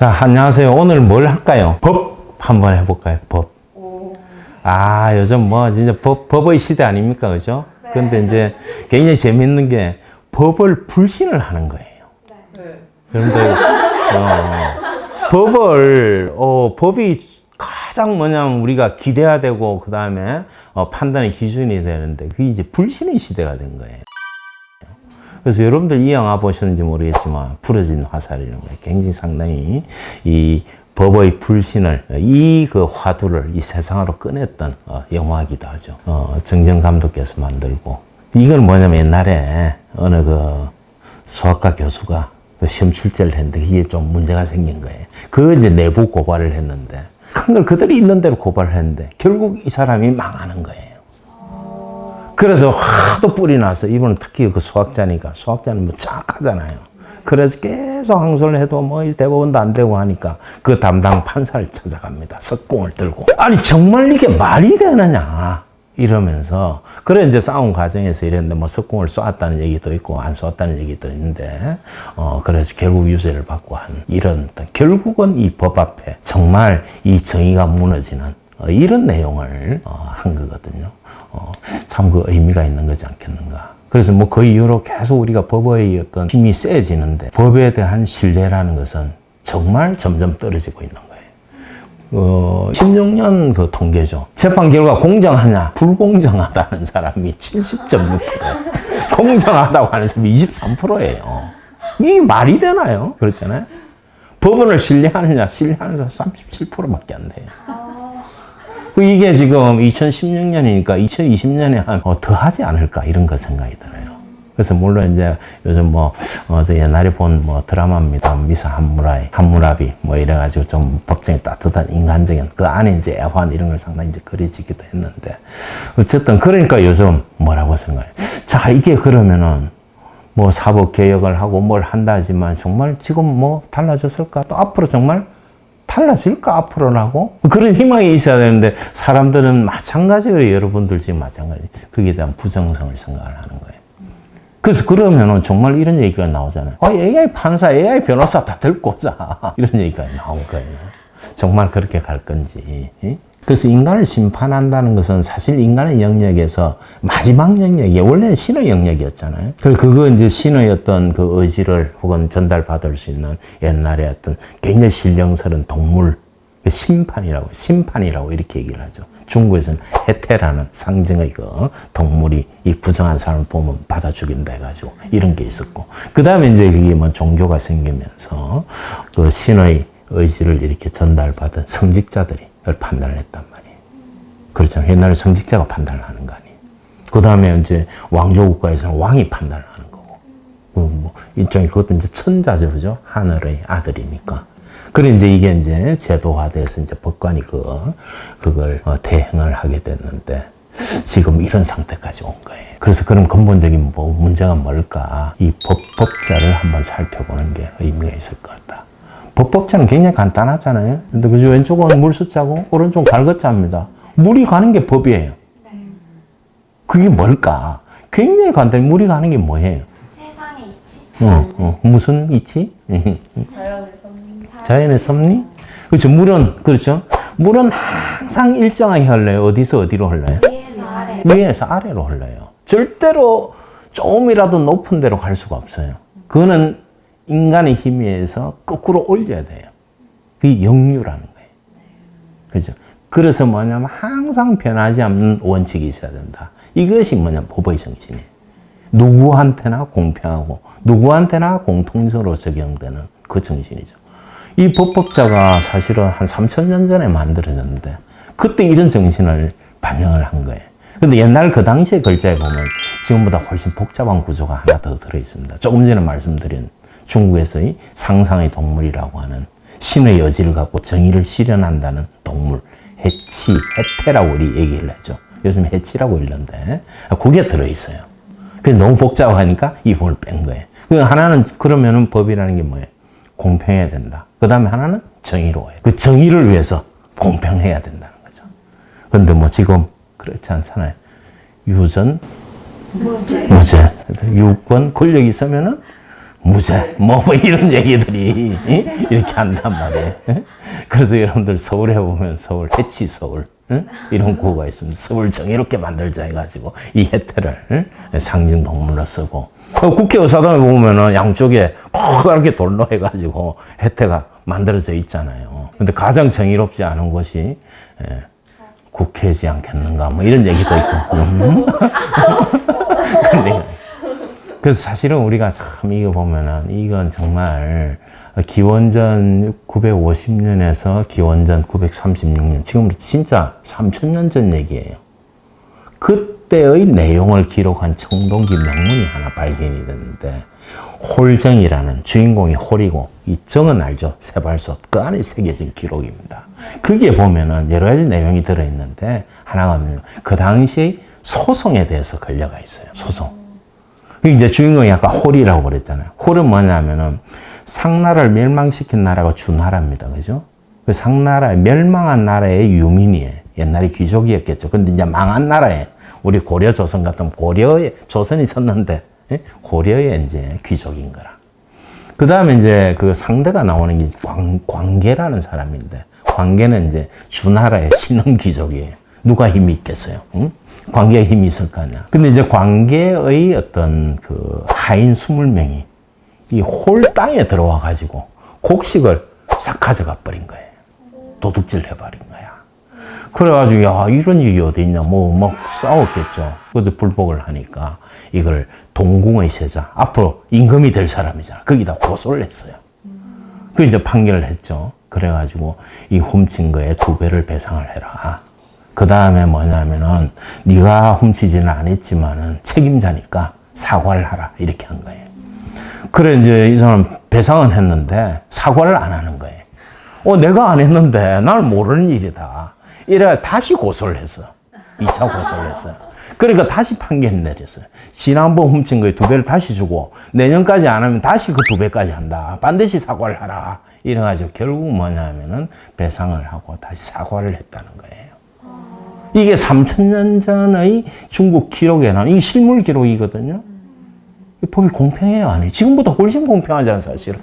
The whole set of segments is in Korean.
자, 안녕하세요. 오늘 뭘 할까요? 법 한번 해볼까요? 법. 아, 요즘 뭐 진짜 법의 시대 아닙니까? 그죠? 네. 근데 이제 굉장히 재밌는 게 법을 불신을 하는 거예요. 네. 그런데 법이 가장 뭐냐면 우리가 기대야 되고 그 다음에 판단의 기준이 되는데 그게 이제 불신의 시대가 된 거예요. 그래서 여러분들 이 영화 보셨는지 모르겠지만 부러진 화살이라는 거 굉장히 상당히 이 법의 불신을 이 그 화두를 이 세상으로 꺼냈던 영화이기도 하죠. 정정 감독께서 만들고 이건 뭐냐면 옛날에 어느 그 수학과 교수가 그 시험 출제를 했는데 이게 좀 문제가 생긴 거예요. 그 이제 내부 고발을 했는데 큰 걸 그들이 있는 대로 고발을 했는데 결국 이 사람이 망하는 거예요. 그래서 하도 뿔이 나서 이분은 특히 그 수학자니까 수학자는 뭐 정확하잖아요. 그래서 계속 항소를 해도 뭐 대법원도 안 되고 하니까 그 담당 판사를 찾아갑니다. 석궁을 들고. 아니 정말 이게 말이 되느냐 이러면서 그래 이제 싸움 과정에서 이랬는데 뭐 석궁을 쏘았다는 얘기도 있고 안 쏘았다는 얘기도 있는데 그래서 결국 유죄를 받고 한 이런 결국은 이 법 앞에 정말 이 정의가 무너지는 이런 내용을 한 거거든요. 참 그 의미가 있는 거지 않겠는가. 그래서 뭐 그 이후로 계속 우리가 법의 어떤 힘이 세지는데 법에 대한 신뢰라는 것은 정말 점점 떨어지고 있는 거예요. 16년 그 통계죠. 재판 결과 공정하냐? 불공정하다는 사람이 70.6%. 공정하다고 하는 사람이 23%예요. 이게 말이 되나요? 그렇잖아요. 법원을 신뢰하느냐? 신뢰하는 사람 37%밖에 안 돼요. 이게 지금 2016년이니까 2020년에 더 하지 않을까 이런 거 생각이 들어요. 그래서 물론 이제 요즘 저 옛날에 본 드라마입니다. 미사 함무라비 이래가지고 좀 법정이 따뜻한 인간적인 그 안에 이제 애환 이런 걸 상당히 이제 그려지기도 했는데 어쨌든 그러니까 요즘 뭐라고 생각해요? 자, 이게 그러면은 사법 개혁을 하고 뭘 한다 하지만 정말 지금 달라졌을까? 또 앞으로 정말 달라질까 앞으로라고? 그런 희망이 있어야 되는데 사람들은 마찬가지로 여러분들 지금 마찬가지 거기에 대한 부정성을 생각을 하는 거예요. 그래서 그러면은 정말 이런 얘기가 나오잖아요. AI 판사, AI 변호사 다 데리고 오자. 이런 얘기가 나온 거예요. 정말 그렇게 갈 건지. 그래서 인간을 심판한다는 것은 사실 인간의 영역에서 마지막 영역이 원래는 신의 영역이었잖아요. 그거 이제 신의 어떤 그 의지를 혹은 전달받을 수 있는 옛날에 어떤 굉장히 신령스러운 동물, 심판이라고 이렇게 얘기를 하죠. 중국에서는 해태라는 상징의 그 동물이 이 부정한 사람을 보면 받아 죽인다 해가지고 이런 게 있었고. 그 다음에 이제 그게 종교가 생기면서 그 신의 의지를 이렇게 전달받은 성직자들이 판단을 했단 말이에요. 그렇죠. 옛날에 성직자가 판단을 하는 거 아니에요. 그 다음에 이제 왕조국가에서는 왕이 판단을 하는 거고. 일종의 그것도 이제 천자죠. 그죠? 하늘의 아들이니까. 그래 이제 이게 이제 제도화돼서 이제 법관이 그걸 대행을 하게 됐는데 지금 이런 상태까지 온 거예요. 그래서 그런 근본적인 문제가 뭘까? 이 법자를 한번 살펴보는 게 의미가 있을 것 같다. 법자는 굉장히 간단하잖아요. 근데 그죠? 왼쪽은 물 숫자고 오른쪽은 갈것자입니다. 물이 가는 게 법이에요. 그게 뭘까? 굉장히 간단해. 물이 가는 게 뭐예요? 세상의 이치? 무슨 이치? 자연의 섭리? 자연의 섭리? 그렇죠. 그렇죠. 물은 항상 일정하게 흘러요. 어디서 어디로 흘러요? 위에서 아래. 위에서 아래로 흘러요. 절대로 조금이라도 높은 데로 갈 수가 없어요. 그거는 인간의 힘에 의해서 거꾸로 올려야 돼요. 그게 역류라는 거예요. 그죠? 그래서 뭐냐면 항상 변하지 않는 원칙이 있어야 된다. 이것이 뭐냐면 법의 정신이에요. 누구한테나 공평하고 누구한테나 공통적으로 적용되는 그 정신이죠. 이 법법자가 사실은 한 3,000년 전에 만들어졌는데 그때 이런 정신을 반영을 한 거예요. 근데 옛날 그 당시의 글자에 보면 지금보다 훨씬 복잡한 구조가 하나 더 들어있습니다. 조금 전에 말씀드린 중국에서의 상상의 동물이라고 하는 신의 여지를 갖고 정의를 실현한다는 동물, 해태라고 우리 얘기를 하죠. 요즘 해치라고 읽는데 그게 들어있어요. 그래서 너무 복잡하니까 이 부분을 뺀 거예요. 하나는 그러면은 법이라는 게 뭐예요? 공평해야 된다. 그 다음에 하나는 정의로워요. 그 정의를 위해서 공평해야 된다는 거죠. 그런데 지금 그렇지 않잖아요. 유전, 무죄. 유권, 권력이 있으면은 무죄, 뭐 이런 얘기들이 이렇게 한단 말이에요. 그래서 여러분들 서울에 보면 서울, 해치 서울, 이런 구호가 있습니다. 서울 정의롭게 만들자 해가지고 이 해태를 상징 동물로 쓰고, 국회의사당에 보면은 양쪽에 커다랗게 돌로 해가지고 해태가 만들어져 있잖아요. 근데 가장 정의롭지 않은 곳이 국회지 않겠는가, 뭐 이런 얘기도 있고. 그래서 사실은 우리가 참 이거 보면은 이건 정말 기원전 950년에서 기원전 936년, 지금부터 진짜 3000년 전 얘기예요. 그때의 내용을 기록한 청동기 명문이 하나 발견이 됐는데, 홀정이라는 주인공이 홀이고 이 정은 알죠? 세발솥, 그 안에 새겨진 기록입니다. 거기에 보면은 여러 가지 내용이 들어있는데 하나가 그 당시 소송에 대해서 걸려가 있어요. 소송. 이제 주인공이 아까 홀이라고 그랬잖아요. 홀은 뭐냐면은 상나라를 멸망시킨 나라가 주나라입니다. 그죠? 그 상나라의 멸망한 나라의 유민이에요. 옛날에 귀족이었겠죠. 근데 이제 망한 나라에, 우리 고려 조선 같으면 고려에 조선이 섰는데 고려의 이제 귀족인 거라. 그 다음에 이제 그 상대가 나오는 게 광계라는 사람인데, 광계는 이제 주나라의 신흥 귀족이에요. 누가 힘이 있겠어요? 응? 광계에 힘이 있을 거 아니야. 근데 이제 광계의 어떤 그 하인 20명이 이 홀 땅에 들어와 가지고 곡식을 싹 가져가 버린 거예요. 도둑질 해버린 거야. 그래가지고, 야, 이런 일이 어디 있냐, 막 싸웠겠죠. 그것도 불복을 하니까 이걸 동궁의 세자, 앞으로 임금이 될 사람이잖아. 거기다 고소를 했어요. 그 이제 판결을 했죠. 그래가지고 이 훔친 거에 2배를 배상을 해라. 그 다음에 뭐냐면은 네가 훔치지는 않았지만은 책임자니까 사과를 하라, 이렇게 한 거예요. 그래 이제 이 사람 배상은 했는데 사과를 안 하는 거예요. 내가 안 했는데 날 모르는 일이다. 이래 다시 고소를 했어. 2차 고소를 했어요. 그러니까 다시 판결을 내렸어요. 지난번 훔친 거에 2배를 다시 주고 내년까지 안 하면 다시 그 2배까지 한다. 반드시 사과를 하라. 이래가지고 결국 뭐냐면은 배상을 하고 다시 사과를 했다는 거예요. 이게 3000년 전의 중국 기록에 나온, 이게 실물 기록이거든요. 이 법이 공평해요, 아니? 지금보다 훨씬 공평하잖아요, 사실은.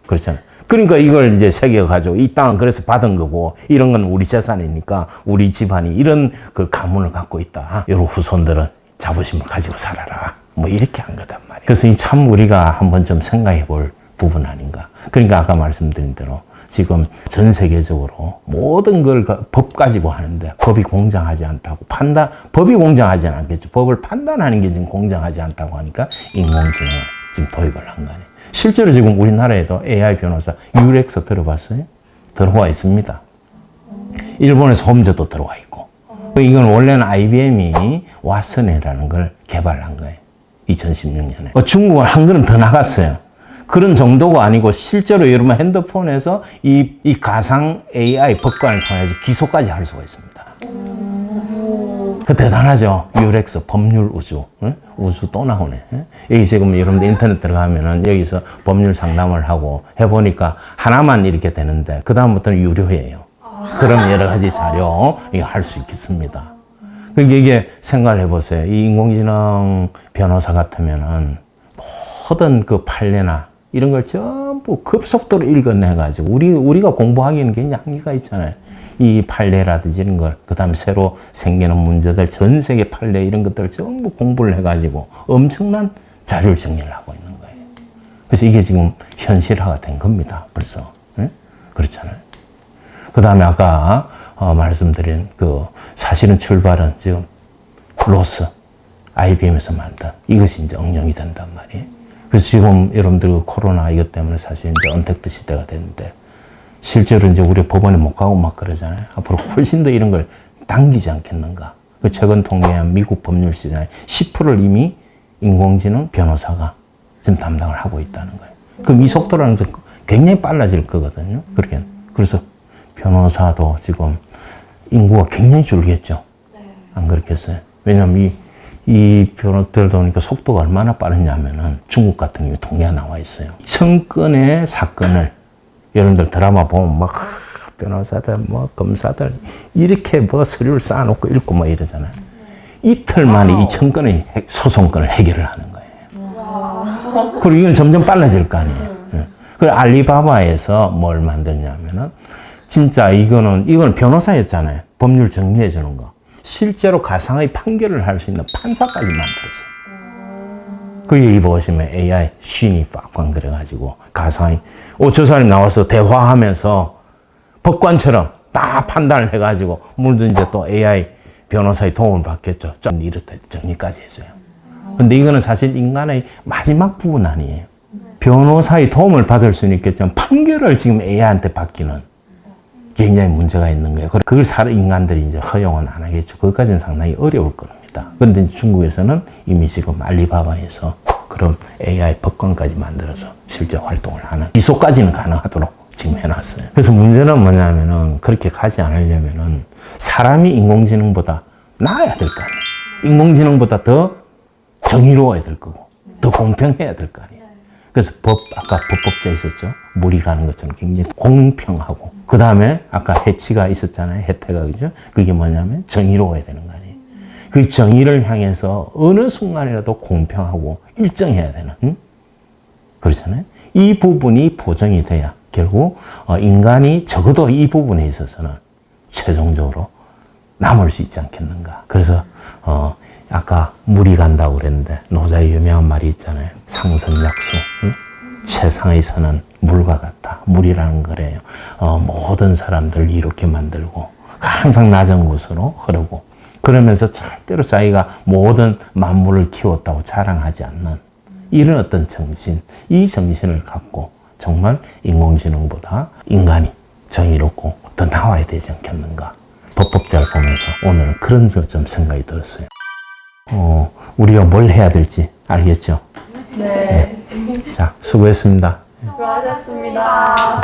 그렇잖아요. 그러니까 이걸 이제 새겨가지고 이 땅은 그래서 받은 거고, 이런 건 우리 재산이니까 우리 집안이 이런 그 가문을 갖고 있다. 여러 후손들은 자부심을 가지고 살아라. 뭐 이렇게 한 거단 말이에요. 그래서 이 참 우리가 한번 좀 생각해 볼 부분 아닌가. 그러니까 아까 말씀드린 대로 지금 전 세계적으로 모든 걸 법 가지고 하는데 법이 공정하지 않다고 법이 공정하지 않겠죠. 법을 판단하는 게 지금 공정하지 않다고 하니까 인공지능을 지금 도입을 한 거 아니에요. 실제로 지금 우리나라에도 AI 변호사 유렉스 들어봤어요? 들어와 있습니다. 일본에서 홈즈도 들어와 있고. 이건 원래는 IBM이 왓슨이라는 걸 개발한 거예요. 2016년에. 중국은 한 걸음 더 나갔어요. 그런 정도가 아니고 실제로 여러분 핸드폰에서 이 가상 AI 법관을 통해서 기소까지 할 수가 있습니다. 그 대단하죠. 유렉스 법률 우주. 응? 우주 또 나오네. 응? 여기 지금 여러분들 인터넷 들어가면은 여기서 법률 상담을 하고 해보니까 하나만 이렇게 되는데 그 다음부터는 유료예요. 그럼 여러 가지 자료 할 수 있겠습니다. 그러니까 이게 생각을 해보세요. 이 인공지능 변호사 같으면은 모든 그 판례나 이런 걸 전부 급속도로 읽어내가지고 우리가 공부하기에는 굉장히 한계가 있잖아요. 이 판례라든지 이런 걸, 그 다음에 새로 생기는 문제들, 전 세계 판례 이런 것들을 전부 공부를 해가지고 엄청난 자료를 정리를 하고 있는 거예요. 그래서 이게 지금 현실화가 된 겁니다. 벌써. 네? 그렇잖아요. 그 다음에 아까 말씀드린 그 사실은 출발은 지금 로스, IBM에서 만든 이것이 이제 응용이 된단 말이에요. 그래서 지금 여러분들 그 코로나 이것 때문에 사실 이제 언택트 시대가 됐는데 실제로 이제 우리 법원에 못 가고 막 그러잖아요. 앞으로 훨씬 더 이런 걸 당기지 않겠는가. 그 최근 통계한 미국 법률 시장의 10%를 이미 인공지능 변호사가 지금 담당을 하고 있다는 거예요. 그럼 이 속도라는 게 굉장히 빨라질 거거든요. 그렇게. 그래서 변호사도 지금 인구가 굉장히 줄겠죠. 안 그렇겠어요? 왜냐면 이 변호사들도 보니까 속도가 얼마나 빠르냐면은 중국 같은 경우에 통계가 나와 있어요. 1000건의 사건을 여러분들 드라마 보면 막 변호사들, 뭐 검사들 이렇게 뭐 서류를 쌓아놓고 읽고 뭐 이러잖아요. 이틀 만에 이 1000건의 소송건을 해결을 하는 거예요. 그리고 이건 점점 빨라질 거 아니에요. 예. 그 알리바바에서 뭘 만들냐면은 진짜 이거는 변호사였잖아요. 법률 정리해 주는 거. 실제로 가상의 판결을 할 수 있는 판사까지 만들었어요. 그 여기 보시면 AI 신이 팍팍 그래가지고 가상의 저 사람이 나와서 대화하면서 법관처럼 다 판단을 해가지고 물론 이제 또 AI 변호사의 도움을 받겠죠. 좀 이렇다 정리까지 해줘요. 근데 이거는 사실 인간의 마지막 부분 아니에요. 변호사의 도움을 받을 수는 있겠지만 판결을 지금 AI한테 받기는 굉장히 문제가 있는 거예요. 그걸 인간들이 이제 허용은 안 하겠죠. 그것까지는 상당히 어려울 겁니다. 그런데 중국에서는 이미 지금 알리바바에서 그런 AI 법관까지 만들어서 실제 활동을 하는 기소까지는 가능하도록 지금 해놨어요. 그래서 문제는 뭐냐면은 그렇게 가지 않으려면은 사람이 인공지능보다 나아야 될 거 아니에요. 인공지능보다 더 정의로워야 될 거고 더 공평해야 될 거 아니에요. 그래서 아까 법법자 있었죠. 물이 가는 것처럼 굉장히 공평하고 그 다음에 아까 해치가 있었잖아요. 혜태가 그죠? 그게 뭐냐면 정의로워야 되는 거 아니에요. 그 정의를 향해서 어느 순간이라도 공평하고 일정해야 되는 그렇잖아요. 이 부분이 보정이 돼야 결국 인간이 적어도 이 부분에 있어서는 최종적으로 남을 수 있지 않겠는가. 그래서 아까 물이 간다고 그랬는데 노자의 유명한 말이 있잖아요. 상선약수, 최상의 선은 물과 같다. 물이라는 거래요. 모든 사람들 이렇게 만들고 항상 낮은 곳으로 흐르고 그러면서 절대로 자기가 모든 만물을 키웠다고 자랑하지 않는 이런 어떤 정신, 이 정신을 갖고 정말 인공지능보다 인간이 정의롭고 더 나와야 되지 않겠는가. 법법자를 보면서 오늘은 그런 좀 생각이 들었어요. 우리가 뭘 해야 될지 알겠죠? 네. 자, 수고했습니다. 수고하셨습니다.